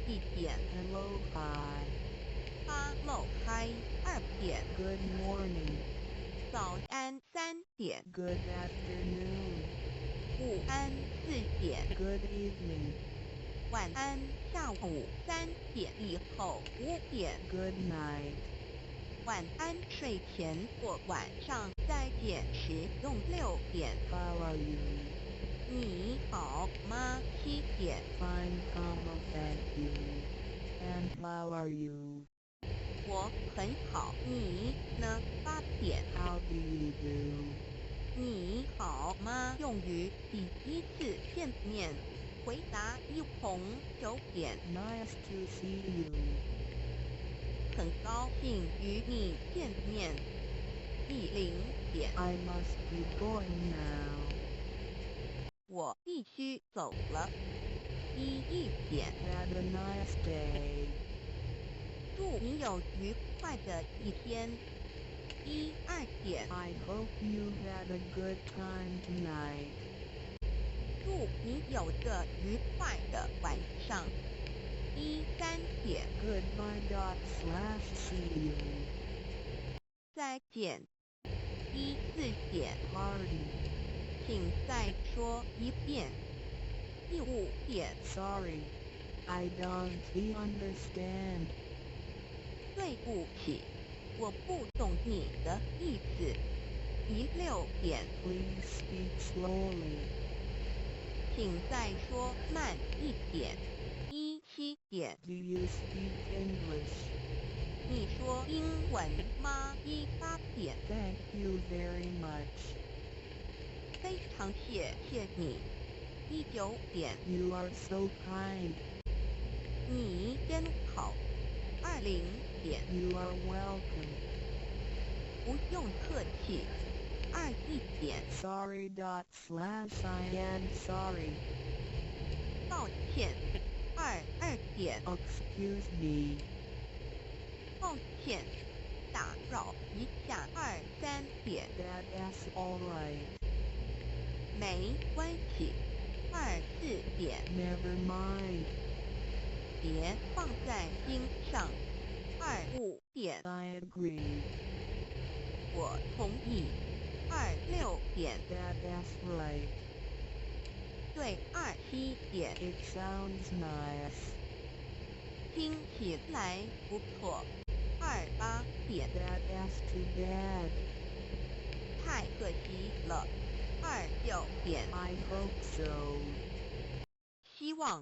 1点 Hello, hi. ，Hello Hi 2点， Good morning. 早安3点， Good afternoon. 午安4点， Good evening. 晚安下午3点以后5点， Good night. 晚安睡前或晚上再见时用6点， How are you? 你好吗7点， Fine, thank you. And how are you? 我很好，你呢8点， How do you do? 你好吗用于第一次见面，回答一同9点， Nice to see you. 很高兴与你见面10点， I must be going now. 我必须走了11点， Had a nice day. 祝你有愉快的一天12点， I hope you had a good time tonight. 祝你有个愉快的晚上13点， Goodbye. See you. 再见14点， Pardon. 请再说一遍15点， Sorry. I don't understand. 对不起，我不懂你的意思16点， Please speak slowly. 请再说慢一点17点， Do you speak English? 你说英文吗18点， Thank you very much. 非常谢谢你19点， You are so kind. 你真好20点， You are welcome. 不用客气21点， Sorry. I am sorry. 抱歉22点， Excuse me. 抱歉打扰一下23点， That's alright. 没关系24点， Never mind. 别放在心上25点， I agree. 我同意26点， That's right. 对27点， It sounds nice. 听起来不错28点， That's too bad. 太可惜了29点， I hope so. 希望